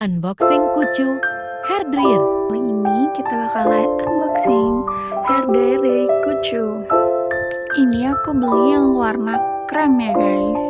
Unboxing Kucu Hairdryer. Kali ini kita bakalan unboxing hairdryer dari Kucu. Ini aku beli yang warna krem ya guys.